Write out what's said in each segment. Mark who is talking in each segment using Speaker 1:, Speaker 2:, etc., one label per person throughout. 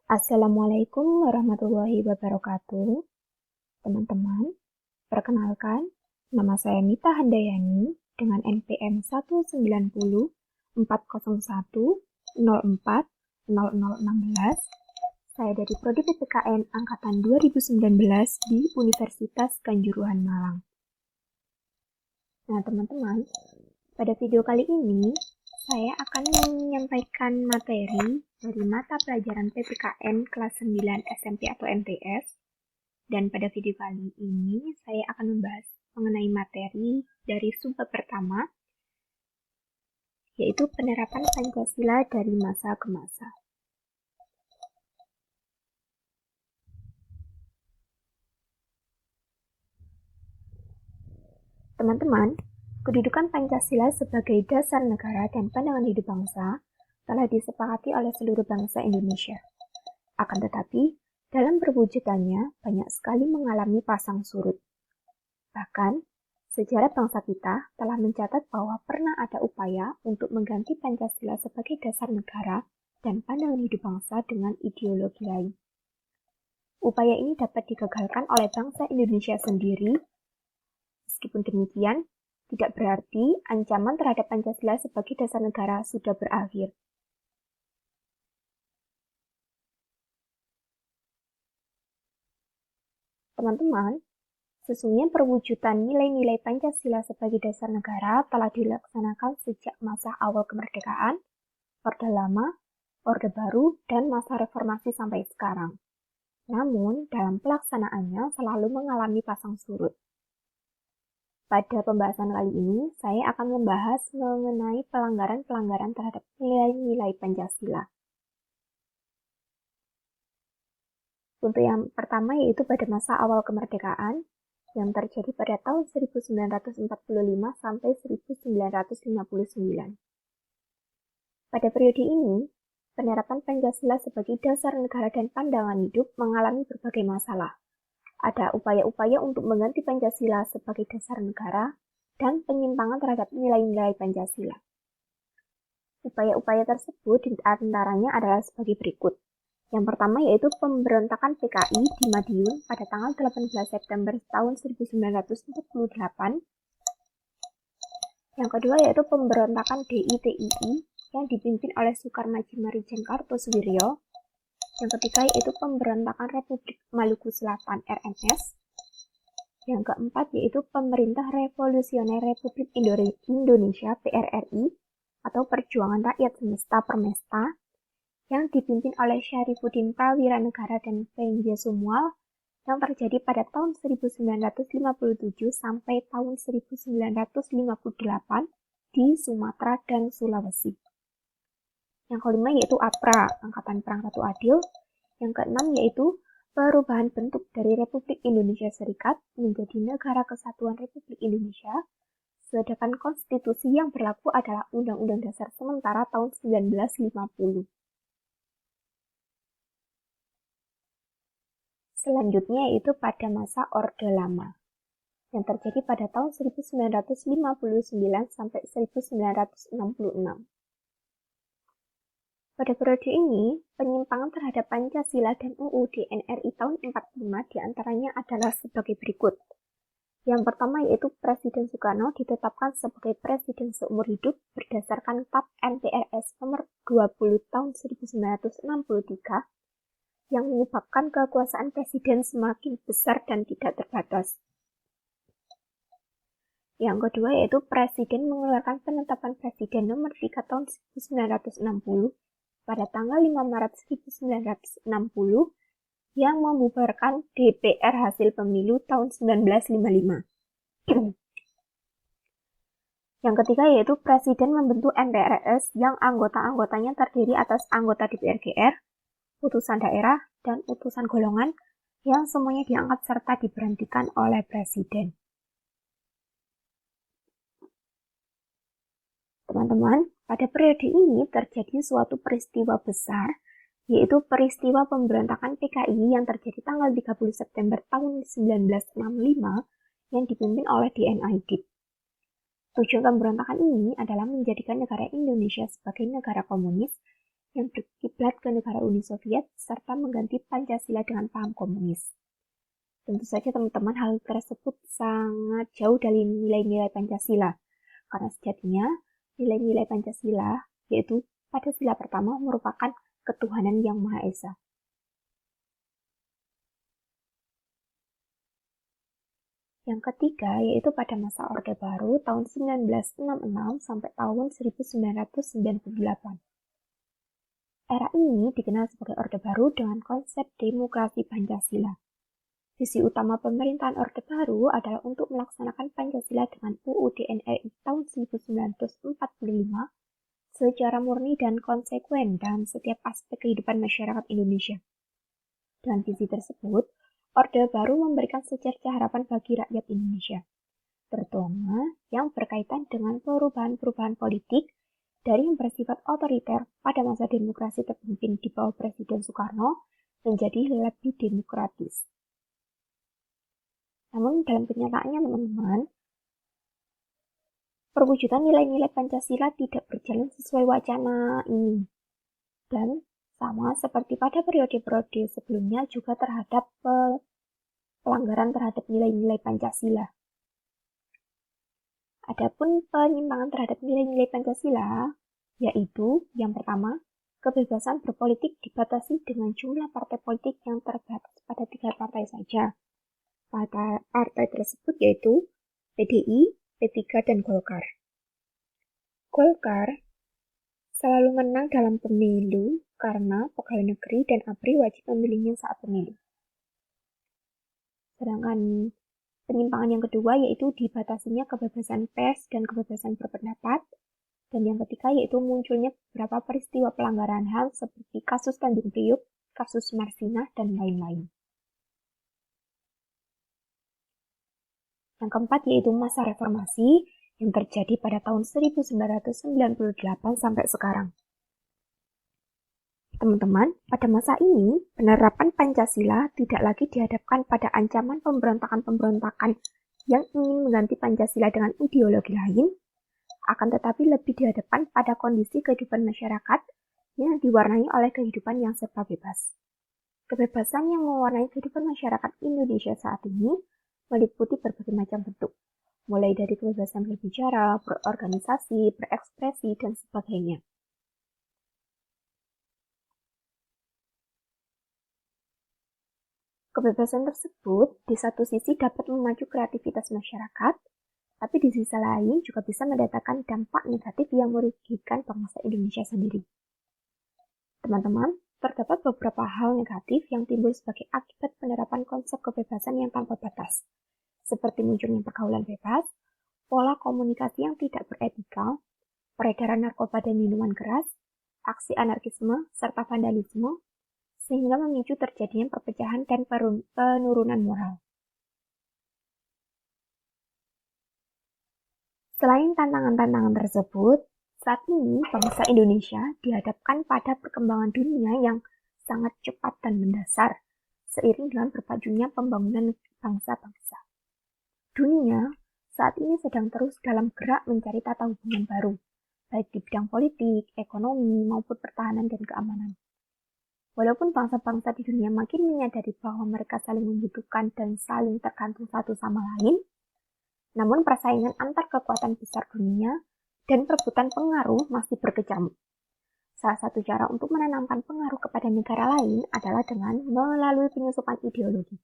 Speaker 1: Assalamualaikum warahmatullahi wabarakatuh. Teman-teman, perkenalkan, nama saya Mita Handayani dengan NPM 1901401040016. Saya dari Prodi PPKN Angkatan 2019 di Universitas Kanjuruhan Malang. Nah, teman-teman, pada video kali ini, saya akan menyampaikan materi dari mata pelajaran PPKN kelas 9 SMP atau MTS. Dan pada video kali ini, saya akan membahas mengenai materi dari subbab pertama, yaitu penerapan Pancasila dari masa ke masa. Teman-teman, kedudukan Pancasila sebagai dasar negara dan pandangan hidup bangsa telah disepakati oleh seluruh bangsa Indonesia. Akan tetapi, dalam perwujudannya banyak sekali mengalami pasang surut. Bahkan, sejarah bangsa kita telah mencatat bahwa pernah ada upaya untuk mengganti Pancasila sebagai dasar negara dan pandangan hidup bangsa dengan ideologi lain. Upaya ini dapat digagalkan oleh bangsa Indonesia sendiri. Meskipun demikian, tidak berarti ancaman terhadap Pancasila sebagai dasar negara sudah berakhir. Teman-teman, sesungguhnya perwujudan nilai-nilai Pancasila sebagai dasar negara telah dilaksanakan sejak masa awal kemerdekaan, Orde Lama, Orde Baru, dan masa reformasi sampai sekarang. Namun, dalam pelaksanaannya selalu mengalami pasang surut. Pada pembahasan kali ini, saya akan membahas mengenai pelanggaran-pelanggaran terhadap nilai-nilai Pancasila. Untuk yang pertama yaitu pada masa awal kemerdekaan, yang terjadi pada tahun 1945 sampai 1959. Pada periode ini, penerapan Pancasila sebagai dasar negara dan pandangan hidup mengalami berbagai masalah. Ada upaya-upaya untuk mengganti Pancasila sebagai dasar negara dan penyimpangan terhadap nilai-nilai Pancasila. Upaya-upaya tersebut diantaranya adalah sebagai berikut. Yang pertama yaitu pemberontakan PKI di Madiun pada tanggal 18 September tahun 1948. Yang kedua yaitu pemberontakan DITII yang dipimpin oleh Soekarno Marijan Kartosuwiryo. Yang ketiga yaitu pemberontakan Republik Maluku Selatan RMS. Yang keempat yaitu Pemerintah Revolusioner Republik Indonesia PRRI atau Perjuangan Rakyat Semesta Permesta yang dipimpin oleh Syarifuddin Prawiranegara dan P.J. Sumual yang terjadi pada tahun 1957 sampai tahun 1958 di Sumatera dan Sulawesi. Yang kelima yaitu APRA, Angkatan Perang Ratu Adil. Yang keenam yaitu perubahan bentuk dari Republik Indonesia Serikat menjadi Negara Kesatuan Republik Indonesia, sedangkan konstitusi yang berlaku adalah Undang-Undang Dasar Sementara tahun 1950. Selanjutnya yaitu pada masa Orde Lama, yang terjadi pada tahun 1959 sampai 1966. Pada periode ini, penyimpangan terhadap Pancasila dan UUD NRI tahun 45 diantaranya adalah sebagai berikut. Yang pertama yaitu Presiden Soekarno ditetapkan sebagai Presiden seumur hidup berdasarkan TAP MPRS nomor 20 tahun 1963 yang menyebabkan kekuasaan Presiden semakin besar dan tidak terbatas. Yang kedua yaitu Presiden mengeluarkan penetapan Presiden nomor 3 tahun 1960 pada tanggal 5 Maret 1960 yang membubarkan DPR hasil pemilu tahun 1955. Yang ketiga yaitu Presiden membentuk MPRS yang anggota-anggotanya terdiri atas anggota DPR GR, utusan daerah, dan utusan golongan yang semuanya diangkat serta diberhentikan oleh Presiden. Teman-teman, pada periode ini terjadi suatu peristiwa besar, yaitu peristiwa pemberontakan PKI yang terjadi tanggal 30 September tahun 1965 yang dipimpin oleh DN Aidit. Tujuan pemberontakan ini adalah menjadikan negara Indonesia sebagai negara komunis yang berkiblat ke negara Uni Soviet serta mengganti Pancasila dengan paham komunis. Tentu saja teman-teman hal tersebut sangat jauh dari nilai-nilai Pancasila, karena sejatinya nilai-nilai Pancasila, yaitu pada sila pertama merupakan ketuhanan yang Maha Esa. Yang ketiga yaitu pada masa Orde Baru tahun 1966 sampai tahun 1998. Era ini dikenal sebagai Orde Baru dengan konsep demokrasi Pancasila. Visi utama pemerintahan Orde Baru adalah untuk melaksanakan Pancasila dengan UUD NRI tahun 1945 secara murni dan konsekuen dalam setiap aspek kehidupan masyarakat Indonesia. Dengan visi tersebut, Orde Baru memberikan secerca harapan bagi rakyat Indonesia, terutama yang berkaitan dengan perubahan-perubahan politik dari yang bersifat otoriter pada masa demokrasi terpimpin di bawah Presiden Soekarno menjadi lebih demokratis. Namun dalam kenyataannya teman-teman, perwujudan nilai-nilai Pancasila tidak berjalan sesuai wacana ini. Dan sama seperti pada periode-periode sebelumnya juga terhadap pelanggaran terhadap nilai-nilai Pancasila. Adapun penyimpangan terhadap nilai-nilai Pancasila, yaitu yang pertama, kebebasan berpolitik dibatasi dengan jumlah partai politik yang terbatas pada 3 partai saja. Partai tersebut yaitu PDI, P3, dan Golkar. Golkar selalu menang dalam pemilu karena pegawai negeri dan ABRI wajib memilihnya saat pemilu. Sedangkan penyimpangan yang kedua yaitu dibatasinya kebebasan pers dan kebebasan berpendapat. Dan yang ketiga yaitu munculnya beberapa peristiwa pelanggaran HAM seperti kasus Tanjung Priuk, kasus Marsinah, dan lain-lain. Yang keempat yaitu masa reformasi yang terjadi pada tahun 1998 sampai sekarang. Teman-teman, pada masa ini, penerapan Pancasila tidak lagi dihadapkan pada ancaman pemberontakan-pemberontakan yang ingin mengganti Pancasila dengan ideologi lain, akan tetapi lebih dihadapkan pada kondisi kehidupan masyarakat yang diwarnai oleh kehidupan yang serba bebas. Kebebasan yang mewarnai kehidupan masyarakat Indonesia saat ini meliputi berbagai macam bentuk, mulai dari kebebasan berbicara, berorganisasi, berekspresi, dan sebagainya. Kebebasan tersebut di satu sisi dapat memacu kreativitas masyarakat, tapi di sisi lain juga bisa mendatangkan dampak negatif yang merugikan bangsa Indonesia sendiri. Teman-teman, terdapat beberapa hal negatif yang timbul sebagai akibat penerapan konsep kebebasan yang tanpa batas, seperti munculnya pergaulan bebas, pola komunikasi yang tidak beretika, peredaran narkoba dan minuman keras, aksi anarkisme, serta vandalisme, sehingga memicu terjadinya perpecahan dan penurunan moral. Selain tantangan-tantangan tersebut, saat ini bangsa Indonesia dihadapkan pada perkembangan dunia yang sangat cepat dan mendasar, seiring dengan berpajunya pembangunan bangsa-bangsa. Dunia saat ini sedang terus dalam gerak mencari tata hubungan baru, baik di bidang politik, ekonomi, maupun pertahanan dan keamanan. Walaupun bangsa-bangsa di dunia makin menyadari bahwa mereka saling membutuhkan dan saling tergantung satu sama lain, namun persaingan antar kekuatan besar dunia dan perebutan pengaruh masih berkecamuk. Salah satu cara untuk menanamkan pengaruh kepada negara lain adalah dengan melalui penyusupan ideologi,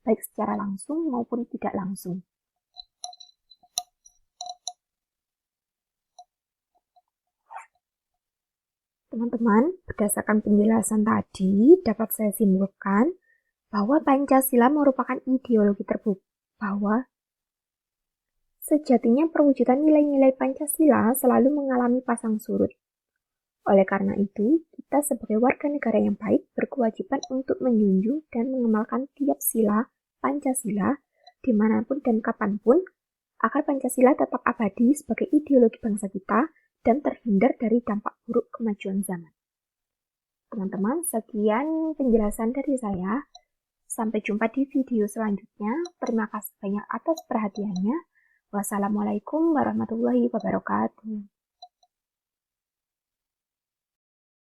Speaker 1: baik secara langsung maupun tidak langsung. Teman-teman, berdasarkan penjelasan tadi, dapat saya simpulkan bahwa Pancasila merupakan ideologi terbuka, bahwa sejatinya perwujudan nilai-nilai Pancasila selalu mengalami pasang surut. Oleh karena itu, kita sebagai warga negara yang baik berkewajiban untuk menjunjung dan mengamalkan tiap sila Pancasila dimanapun dan kapanpun, agar Pancasila tetap abadi sebagai ideologi bangsa kita dan terhindar dari dampak buruk kemajuan zaman. Teman-teman, sekian penjelasan dari saya. Sampai jumpa di video selanjutnya. Terima kasih banyak atas perhatiannya. Wassalamualaikum warahmatullahi wabarakatuh.